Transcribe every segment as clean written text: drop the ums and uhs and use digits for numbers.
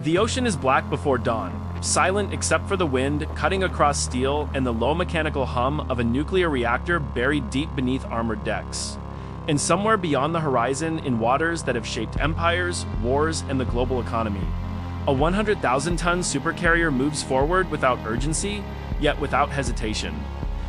The ocean is black before dawn, silent except for the wind cutting across steel and the low mechanical hum of a nuclear reactor buried deep beneath armored decks. And somewhere beyond the horizon, in waters that have shaped empires, wars, and the global economy, a 100,000-ton supercarrier moves forward without urgency, yet without hesitation.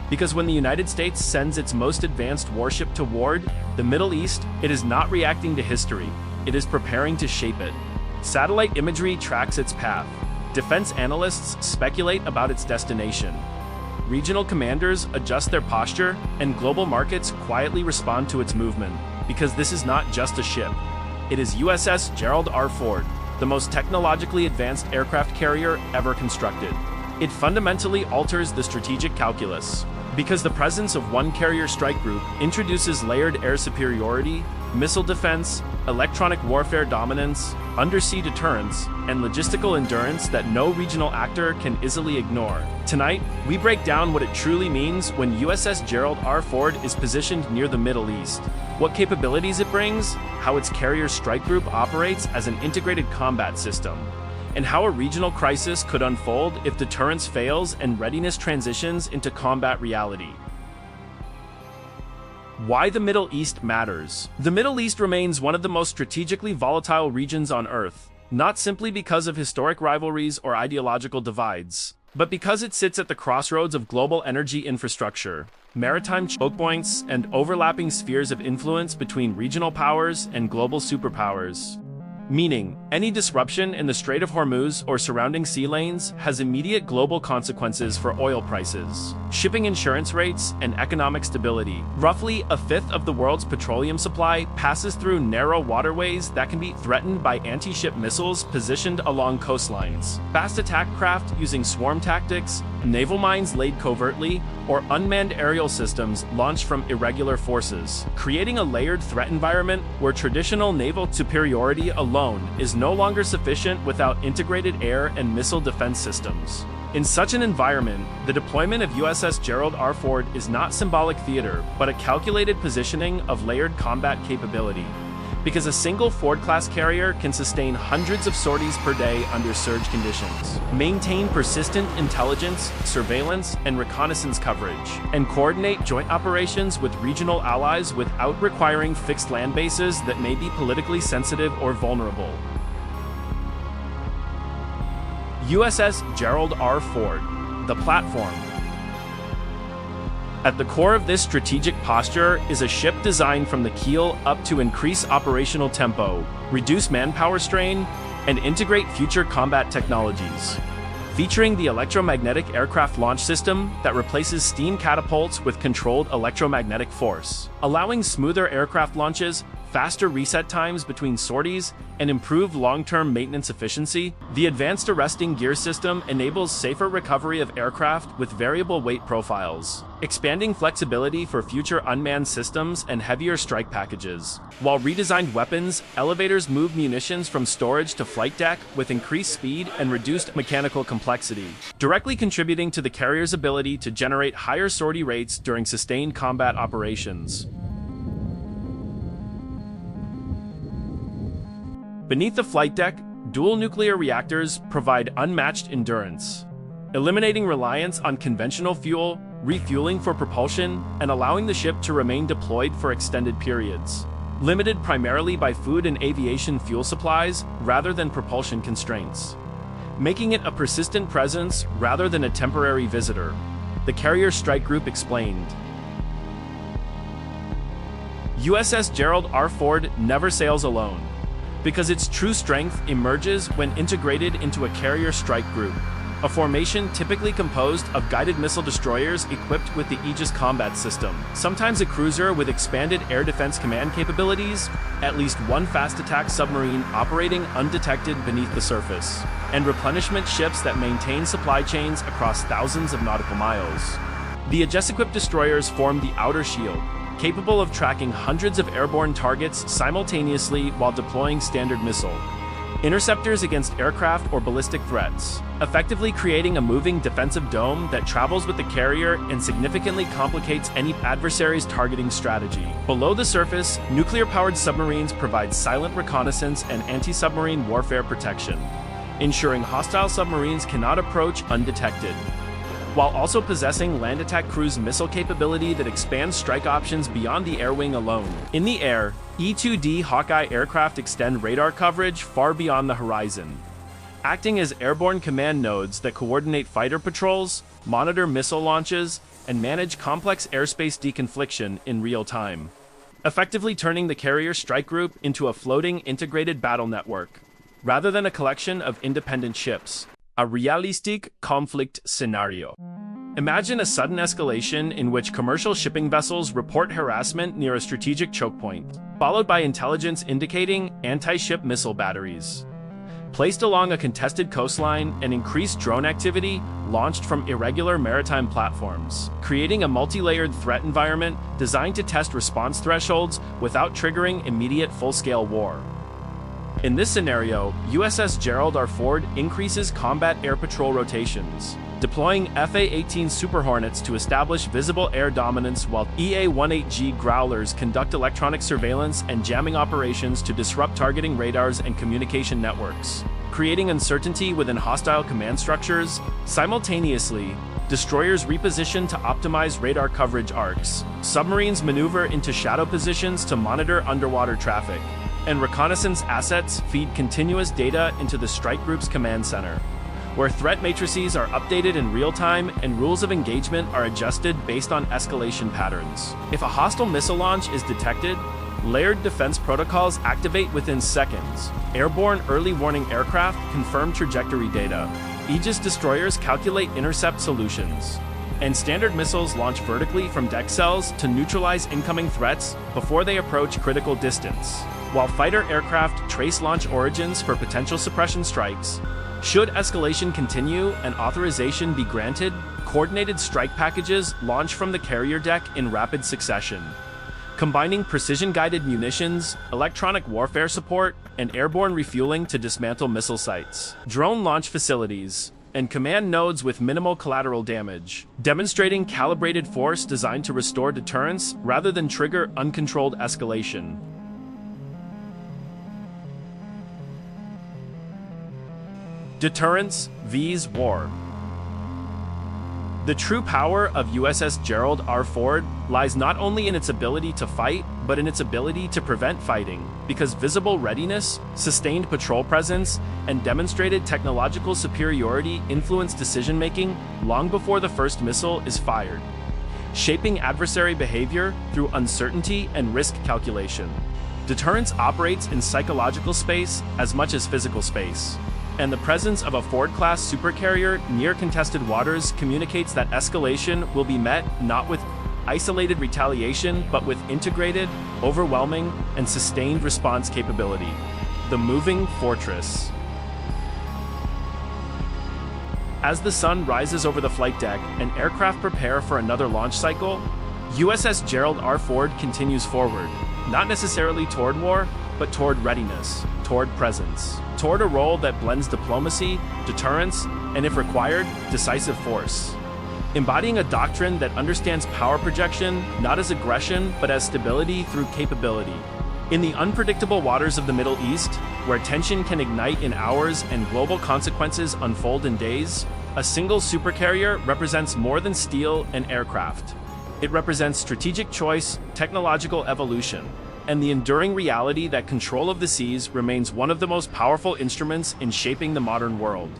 Because when the United States sends its most advanced warship toward the Middle East, it is not reacting to history, it is preparing to shape it. Satellite imagery tracks its path. Defense analysts speculate about its destination. Regional commanders adjust their posture, and global markets quietly respond to its movement. Because this is not just a ship. It is USS Gerald R. Ford, the most technologically advanced aircraft carrier ever constructed. It fundamentally alters the strategic calculus. Because the presence of one carrier strike group introduces layered air superiority, missile defense, electronic warfare dominance, undersea deterrence, and logistical endurance that no regional actor can easily ignore. Tonight, we break down what it truly means when USS Gerald R. Ford is positioned near the Middle East, what capabilities it brings, how its carrier strike group operates as an integrated combat system, and how a regional crisis could unfold if deterrence fails and readiness transitions into combat reality. Why the Middle East matters. The Middle East remains one of the most strategically volatile regions on Earth, not simply because of historic rivalries or ideological divides, but because it sits at the crossroads of global energy infrastructure, maritime chokepoints, and overlapping spheres of influence between regional powers and global superpowers. Meaning, any disruption in the Strait of Hormuz or surrounding sea lanes has immediate global consequences for oil prices, shipping insurance rates, and economic stability. Roughly a fifth of the world's petroleum supply passes through narrow waterways that can be threatened by anti-ship missiles positioned along coastlines, fast attack craft using swarm tactics, naval mines laid covertly, or unmanned aerial systems launched from irregular forces, creating a layered threat environment where traditional naval superiority alone is no longer sufficient without integrated air and missile defense systems. In such an environment, the deployment of USS Gerald R. Ford is not symbolic theater, but a calculated positioning of layered combat capability. Because a single Ford-class carrier can sustain hundreds of sorties per day under surge conditions, maintain persistent intelligence, surveillance, and reconnaissance coverage, and coordinate joint operations with regional allies without requiring fixed land bases that may be politically sensitive or vulnerable. USS Gerald R. Ford, the platform. At the core of this strategic posture is a ship designed from the keel up to increase operational tempo, reduce manpower strain, and integrate future combat technologies. Featuring the electromagnetic aircraft launch system that replaces steam catapults with controlled electromagnetic force, allowing smoother aircraft launches, faster reset times between sorties, and improved long-term maintenance efficiency. The advanced arresting gear system enables safer recovery of aircraft with variable weight profiles, expanding flexibility for future unmanned systems and heavier strike packages. While redesigned weapons, elevators move munitions from storage to flight deck with increased speed and reduced mechanical complexity, directly contributing to the carrier's ability to generate higher sortie rates during sustained combat operations. Beneath the flight deck, dual nuclear reactors provide unmatched endurance, eliminating reliance on conventional fuel, refueling for propulsion, and allowing the ship to remain deployed for extended periods, limited primarily by food and aviation fuel supplies rather than propulsion constraints, making it a persistent presence rather than a temporary visitor. The Carrier Strike Group explained. USS Gerald R. Ford never sails alone, because its true strength emerges when integrated into a carrier strike group, a formation typically composed of guided missile destroyers equipped with the Aegis combat system, sometimes a cruiser with expanded air defense command capabilities, at least one fast attack submarine operating undetected beneath the surface, and replenishment ships that maintain supply chains across thousands of nautical miles. The Aegis-equipped destroyers form the outer shield, capable of tracking hundreds of airborne targets simultaneously while deploying standard missile interceptors against aircraft or ballistic threats, effectively creating a moving defensive dome that travels with the carrier and significantly complicates any adversary's targeting strategy. Below the surface, nuclear-powered submarines provide silent reconnaissance and anti-submarine warfare protection. ensuring hostile submarines cannot approach undetected, while also possessing land attack cruise missile capability that expands strike options beyond the air wing alone. In the air, E-2D Hawkeye aircraft extend radar coverage far beyond the horizon, acting as airborne command nodes that coordinate fighter patrols, monitor missile launches, and manage complex airspace deconfliction in real time, effectively turning the carrier strike group into a floating integrated battle network, rather than a collection of independent ships. A realistic conflict scenario. Imagine a sudden escalation in which commercial shipping vessels report harassment near a strategic choke point, followed by intelligence indicating anti-ship missile batteries placed along a contested coastline and increased drone activity launched from irregular maritime platforms, creating a multi-layered threat environment designed to test response thresholds without triggering immediate full-scale war. In this scenario, USS Gerald R increases combat air patrol rotations, deploying FA-18 Super Hornets to establish visible air dominance while EA-18G Growlers conduct electronic surveillance and jamming operations to disrupt targeting radars and communication networks, creating uncertainty within hostile command structures. Simultaneously, destroyers reposition to optimize radar coverage arcs, submarines maneuver into shadow positions to monitor underwater traffic, and reconnaissance assets feed continuous data into the strike group's command center, where threat matrices are updated in real time and rules of engagement are adjusted based on escalation patterns. If a hostile missile launch is detected, layered defense protocols activate within seconds. Airborne early warning aircraft confirm trajectory data. Aegis destroyers calculate intercept solutions, and standard missiles launch vertically from deck cells to neutralize incoming threats before they approach critical distance, while fighter aircraft trace launch origins for potential suppression strikes. Should escalation continue and authorization be granted, coordinated strike packages launch from the carrier deck in rapid succession, combining precision-guided munitions, electronic warfare support, and airborne refueling to dismantle missile sites, drone launch facilities, and command nodes with minimal collateral damage, demonstrating calibrated force designed to restore deterrence rather than trigger uncontrolled escalation. Deterrence vs. War. The true power of USS Gerald R. lies not only in its ability to fight, but in its ability to prevent fighting, because visible readiness, sustained patrol presence, and demonstrated technological superiority influence decision-making long before the first missile is fired, shaping adversary behavior through uncertainty and risk calculation. Deterrence operates in psychological space as much as physical space, and the presence of a Ford-class supercarrier near contested waters communicates that escalation will be met not with isolated retaliation, but with integrated, overwhelming, and sustained response capability. The moving fortress. As the sun rises over the flight deck and aircraft prepare for another launch cycle, USS Gerald R. continues forward, not necessarily toward war, but toward readiness, toward presence, toward a role that blends diplomacy, deterrence, and if required, decisive force. Embodying a doctrine that understands power projection not as aggression, but as stability through capability. In the unpredictable waters of the Middle East, where tension can ignite in hours and global consequences unfold in days, a single supercarrier represents more than steel and aircraft. It represents strategic choice, technological evolution, and the enduring reality that control of the seas remains one of the most powerful instruments in shaping the modern world.